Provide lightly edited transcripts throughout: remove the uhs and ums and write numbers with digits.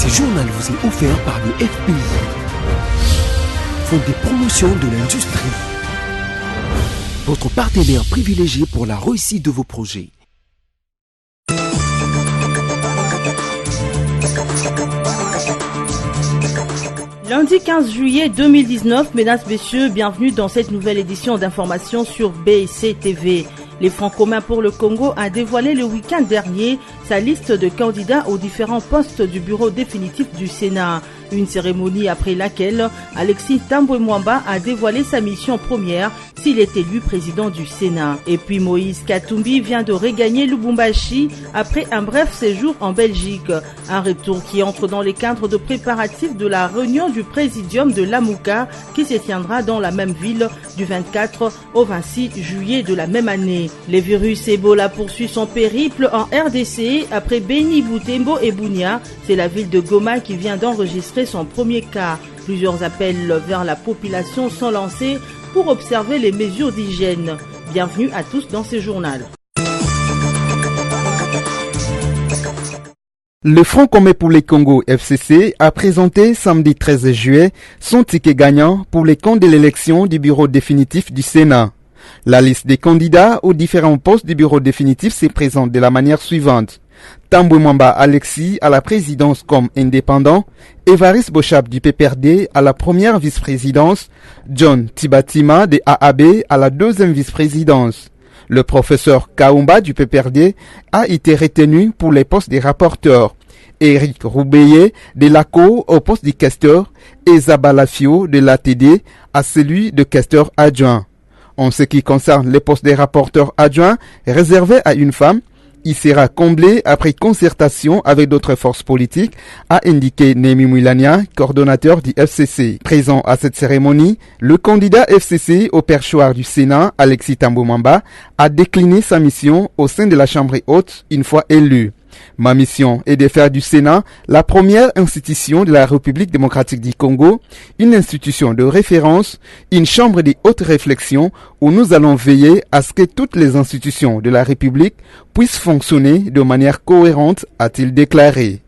Ce journal vous est offert par le FPI, Fonds de promotion de l'industrie, votre partenaire privilégié pour la réussite de vos projets. Lundi 15 juillet 2019, mesdames, messieurs, bienvenue dans cette nouvelle édition d'information sur BIC TV. Les Francs communs pour le Congo a dévoilé le week-end dernier sa liste de candidats aux différents postes du bureau définitif du Sénat. Une cérémonie après laquelle Alexis Tambwe Mwamba a dévoilé sa mission première s'il est élu président du Sénat. Et puis Moïse Katumbi vient de regagner Lubumbashi après un bref séjour en Belgique. Un retour qui entre dans les cadres de préparatifs de la réunion du présidium de l'Amouka qui se tiendra dans la même ville du 24 au 26 juillet de la même année. Le virus Ebola poursuit son périple en RDC après Beni, Butembo et Bunia. C'est la ville de Goma qui vient d'enregistrer son premier cas. Plusieurs appels vers la population sont lancés pour observer les mesures d'hygiène. Bienvenue à tous dans ce journal. Le Front commun pour les Congo FCC a présenté samedi 13 juillet son ticket gagnant pour les comptes de l'élection du bureau définitif du Sénat. La liste des candidats aux différents postes du bureau définitif se présente de la manière suivante. Tambwe Mwamba Alexis à la présidence comme indépendant, Évariste Bochap du PPRD à la première vice-présidence, John Tibatima de AAB à la deuxième vice-présidence. Le professeur Kaumba du PPRD a été retenu pour les postes des rapporteurs. Eric Roubeye de l'ACO au poste de questeur et Zabalafio de l'ATD à celui de questeur adjoint. En ce qui concerne les postes des rapporteurs adjoints réservés à une femme, il sera comblé après concertation avec d'autres forces politiques, a indiqué Némi Moulania, coordonnateur du FCC. Présent à cette cérémonie, le candidat FCC au perchoir du Sénat, Alexis Tambwe Mwamba, a décliné sa mission au sein de la Chambre haute une fois élu. Ma mission est de faire du Sénat la première institution de la République démocratique du Congo, une institution de référence, une chambre de haute réflexion où nous allons veiller à ce que toutes les institutions de la République puissent fonctionner de manière cohérente, a-t-il déclaré.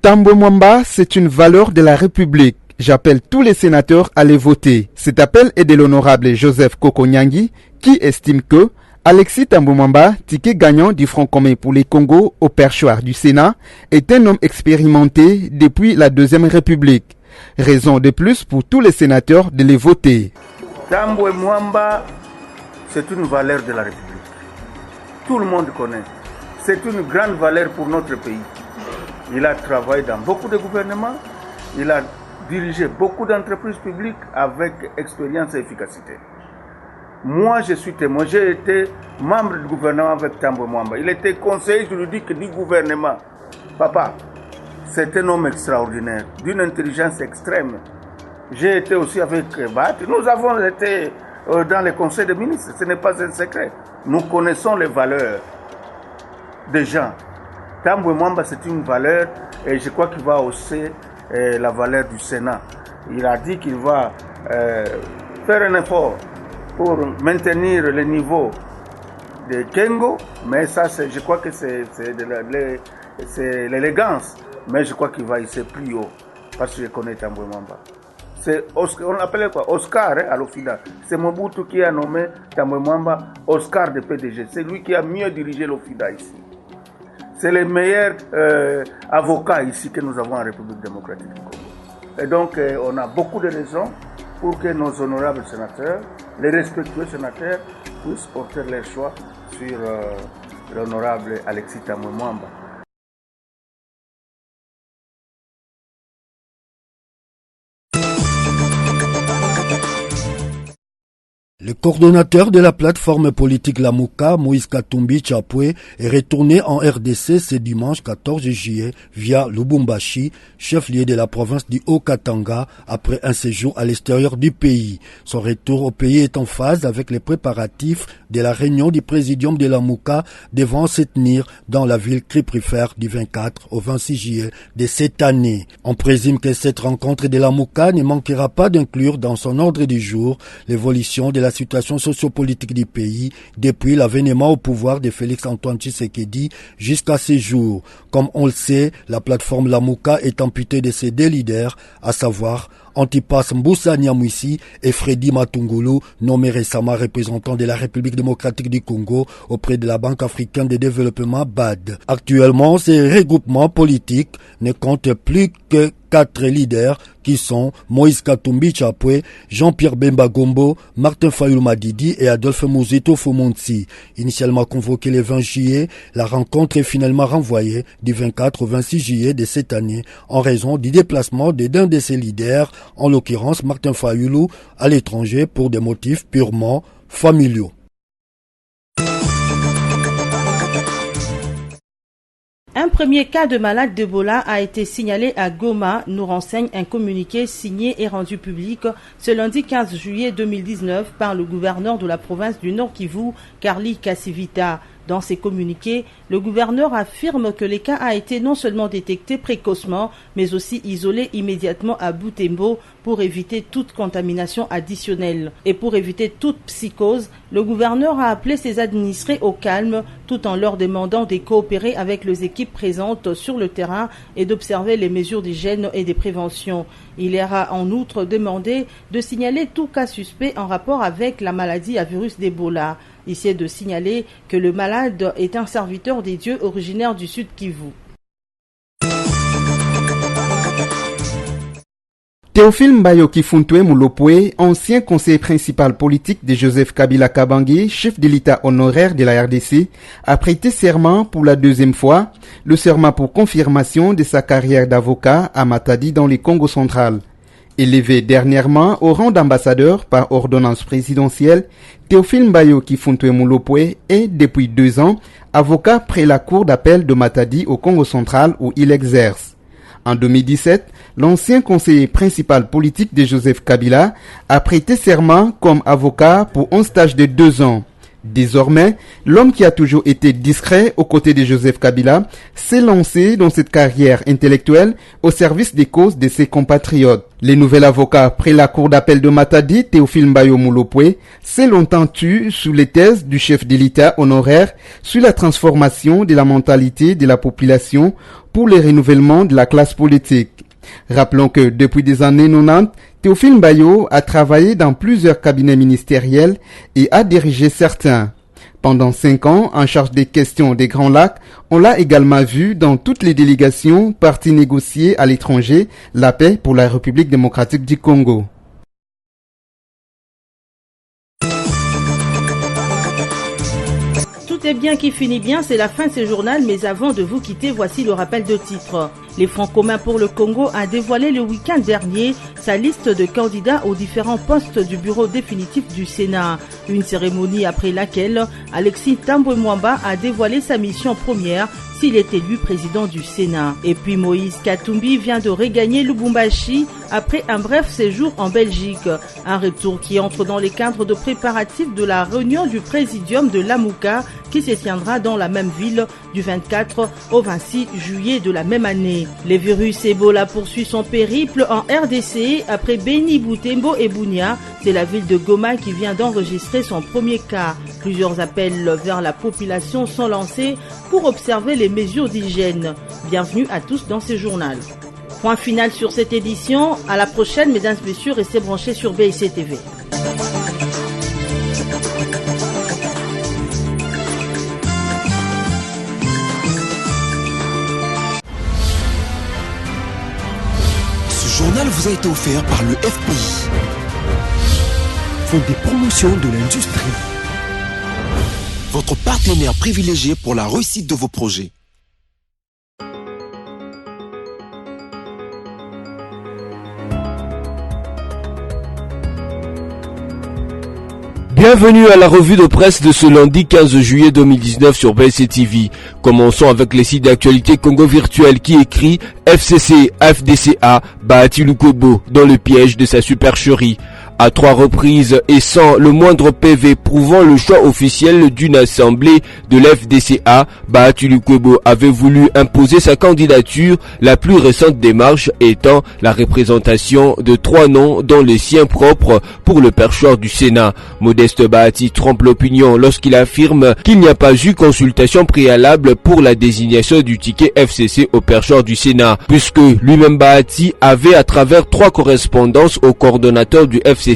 Tambwe Mwamba, c'est une valeur de la République. J'appelle tous les sénateurs à les voter. Cet appel est de l'honorable Joseph Kokonyangi qui estime que Alexis Tambwe Mwamba, ticket gagnant du Front commun pour les Congo au perchoir du Sénat, est un homme expérimenté depuis la Deuxième République. Raison de plus pour tous les sénateurs de les voter. Tambwe Mwamba, c'est une valeur de la République. Tout le monde connaît. C'est une grande valeur pour notre pays. Il a travaillé dans beaucoup de gouvernements. Il a dirigé beaucoup d'entreprises publiques avec expérience et efficacité. Moi, je suis témoin. J'ai été membre du gouvernement avec Tambwe Mwamba. Il était conseiller juridique du gouvernement. Papa, c'est un homme extraordinaire, d'une intelligence extrême. J'ai été aussi avec Bat. Nous avons été dans les conseils des ministres. Ce n'est pas un secret. Nous connaissons les valeurs des gens. Tambwe Mwamba, c'est une valeur et je crois qu'il va hausser la valeur du Sénat. Il a dit qu'il va faire un effort pour maintenir le niveau de Kengo, mais ça, je crois que c'est l'élégance, mais je crois qu'il va essayer plus haut, parce que je connais Tambwe Mwamba. C'est Oscar, on l'appelait quoi? Oscar, à l'OFIDA. C'est Mobutu qui a nommé Tambwe Mwamba Oscar de PDG. C'est lui qui a mieux dirigé l'OFIDA ici. C'est le meilleur avocat ici que nous avons en République démocratique du Congo. Et donc, on a beaucoup de raisons pour que nos honorables sénateurs, les respectueux sénateurs, puissent porter leur choix sur l'honorable Alexis Tambwe Mwamba. Le coordonnateur de la plateforme politique Lamouka, Moïse Katumbi Tchapwe, est retourné en RDC ce dimanche 14 juillet via Lubumbashi, chef-lieu de la province du Haut-Katanga, après un séjour à l'extérieur du pays. Son retour au pays est en phase avec les préparatifs de la réunion du présidium de Lamouka devant se tenir dans la ville criprifère du 24 au 26 juillet de cette année. On présume que cette rencontre de Lamouka ne manquera pas d'inclure dans son ordre du jour l'évolution de la la situation sociopolitique du pays depuis l'avènement au pouvoir de Félix-Antoine Tshisekedi jusqu'à ces jours. Comme on le sait, la plateforme Lamuka est amputée de ses deux leaders, à savoir Antipas Mbusa Nyamwisi et Freddy Matungulu, nommé récemment représentant de la République démocratique du Congo auprès de la Banque africaine de développement BAD. Actuellement, ces regroupements politiques ne comptent plus que 4 leaders qui sont Moïse Katumbi Chapwe, Jean-Pierre Bemba Gombo, Martin Fayulu Madidi et Adolphe Muzito Fomonsi. Initialement convoqué le 20 juillet, la rencontre est finalement renvoyée du 24 au 26 juillet de cette année en raison du déplacement d'un de ses leaders, en l'occurrence Martin Fayulu, à l'étranger pour des motifs purement familiaux. Un premier cas de malade d'Ebola a été signalé à Goma, nous renseigne un communiqué signé et rendu public ce lundi 15 juillet 2019 par le gouverneur de la province du Nord Kivu, Karli Kassivita. Dans ses communiqués, le gouverneur affirme que le cas a été non seulement détecté précocement, mais aussi isolé immédiatement à Butembo pour éviter toute contamination additionnelle. Et pour éviter toute psychose, le gouverneur a appelé ses administrés au calme tout en leur demandant de coopérer avec les équipes présentes sur le terrain et d'observer les mesures d'hygiène et de prévention. Il leur a en outre demandé de signaler tout cas suspect en rapport avec la maladie à virus d'Ebola. Ici est de signaler que le malade est un serviteur des dieux originaire du Sud Kivu. Théophile Mbayo Kifuntwe Mulopwe, ancien conseiller principal politique de Joseph Kabila Kabange, chef de l'État honoraire de la RDC, a prêté serment pour la deuxième fois, le serment pour confirmation de sa carrière d'avocat à Matadi dans le Congo central. Élevé dernièrement au rang d'ambassadeur par ordonnance présidentielle, Théophile Mbayo Kifuntwe Mulopwe est depuis 2 ans avocat près la cour d'appel de Matadi au Congo central où il exerce. En 2017, l'ancien conseiller principal politique de Joseph Kabila a prêté serment comme avocat pour un stage de 2 ans. Désormais, l'homme qui a toujours été discret aux côtés de Joseph Kabila s'est lancé dans cette carrière intellectuelle au service des causes de ses compatriotes. Le nouvel avocat près la cour d'appel de Matadi, Théophile Mbayo Mulopwe, s'est longtemps tu sous les thèses du chef de l'État honoraire sur la transformation de la mentalité de la population pour le renouvellement de la classe politique. Rappelons que depuis des années 90, Théophile Mbayo a travaillé dans plusieurs cabinets ministériels et a dirigé certains. Pendant 5 ans, en charge des questions des Grands Lacs, on l'a également vu dans toutes les délégations parties négocier à l'étranger la paix pour la République démocratique du Congo. Tout est bien qui finit bien, c'est la fin de ce journal, mais avant de vous quitter, voici le rappel de titres. Les Francs communs pour le Congo a dévoilé le week-end dernier sa liste de candidats aux différents postes du bureau définitif du Sénat. Une cérémonie après laquelle Alexis Tambwe Mwamba a dévoilé sa mission première s'il est élu président du Sénat. Et puis Moïse Katumbi vient de regagner Lubumbashi après un bref séjour en Belgique. Un retour qui entre dans les cadres de préparatifs de la réunion du présidium de Lamuka qui se tiendra dans la même ville du 24 au 26 juillet de la même année. Le virus Ebola poursuit son périple en RDC après Beni, Butembo et Bunia. C'est la ville de Goma qui vient d'enregistrer son premier cas. Plusieurs appels vers la population sont lancés pour observer les mesures d'hygiène. Bienvenue à tous dans ce journal. Point final sur cette édition. À la prochaine, mesdames et messieurs, restez branchés sur BIC TV. Ce journal vous a été offert par le FPI, Fonds des promotions de l'industrie, votre partenaire privilégié pour la réussite de vos projets. Bienvenue à la revue de presse de ce lundi 15 juillet 2019 sur BIC TV. Commençons avec les sites d'actualité Congo Virtuel qui écrit FCC FDCA Bahati Lukobo dans le piège de sa supercherie. À 3 reprises et sans le moindre PV prouvant le choix officiel d'une assemblée de l'FDCA, Bahati Lukwebo avait voulu imposer sa candidature, la plus récente démarche étant la représentation de 3 noms dont le sien propre pour le perchoir du Sénat. Modeste Bahati trompe l'opinion lorsqu'il affirme qu'il n'y a pas eu consultation préalable pour la désignation du ticket FCC au perchoir du Sénat, puisque lui-même Bahati avait à travers 3 correspondances au coordonnateur du FCC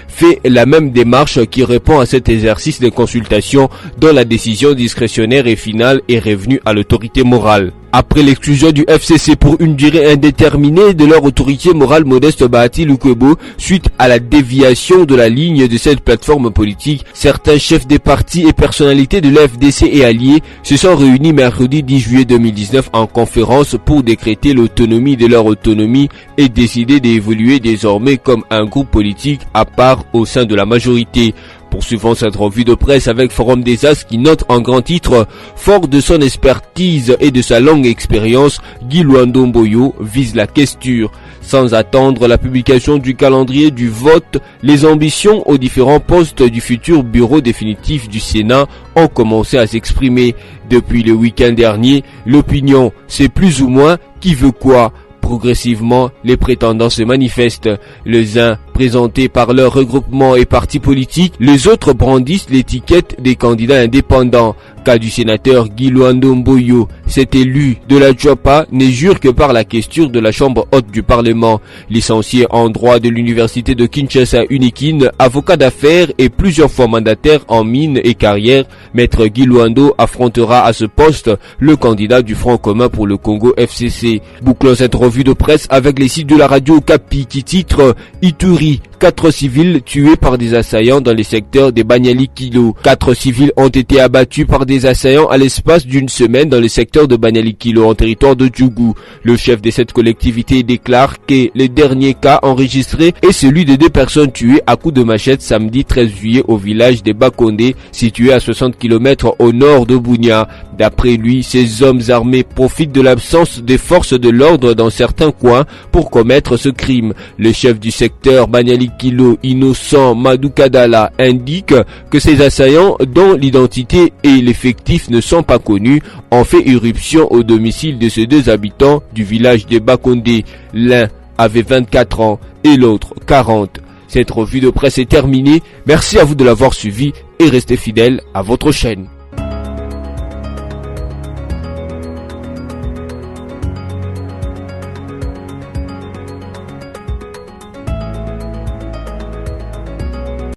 fait la même démarche qui répond à cet exercice de consultation dont la décision discrétionnaire et finale est revenue à l'autorité morale. Après l'exclusion du FCC pour une durée indéterminée de leur autorité morale, Modeste Bahati Lukwebo, suite à la déviation de la ligne de cette plateforme politique, certains chefs des partis et personnalités de l'FDC et alliés se sont réunis mercredi 10 juillet 2019 en conférence pour décréter l'autonomie de leur autonomie et décider d'évoluer désormais comme un groupe politique à part au sein de la majorité. Poursuivons cette revue de presse avec Forum des As qui note en grand titre « Fort de son expertise et de sa longue expérience, Guy Luando Mboyo vise la questure ». Sans attendre la publication du calendrier du vote, les ambitions aux différents postes du futur bureau définitif du Sénat ont commencé à s'exprimer. Depuis le week-end dernier, l'opinion, c'est plus ou moins qui veut quoi. Progressivement, les prétendants se manifestent. Les uns présentés par leur regroupement et partis politiques, les autres brandissent l'étiquette des candidats indépendants. Cas du sénateur Guy Luando Mboyo, cet élu de la Djopa n'est jure que par la question de la chambre haute du Parlement. Licencié en droit de l'université de Kinshasa Unikin, avocat d'affaires et plusieurs fois mandataire en mines et carrière, maître Guy Luando affrontera à ce poste le candidat du Front commun pour le Congo FCC. Bouclons cette revue de presse avec les sites de la radio Kapi qui titre Ituri. 4 civils tués par des assaillants dans les secteurs des Banyali Kilo. 4 civils ont été abattus par des assaillants à l'espace d'une semaine dans le secteur de Banyali Kilo en territoire de Djougou. Le chef de cette collectivité déclare que le dernier cas enregistré est celui de 2 personnes tuées à coups de machette samedi 13 juillet au village de Bakonde, situé à 60 km au nord de Bunia. D'après lui, ces hommes armés profitent de l'absence des forces de l'ordre dans certains coins pour commettre ce crime. Le chef du secteur Banyali Kilo, Innocent Madoukadala, indique que ces assaillants, dont l'identité et l'effectif ne sont pas connus, ont fait irruption au domicile de ces 2 habitants du village de Bakonde. L'un avait 24 ans et l'autre 40. Cette revue de presse est terminée. Merci à vous de l'avoir suivi et restez fidèles à votre chaîne.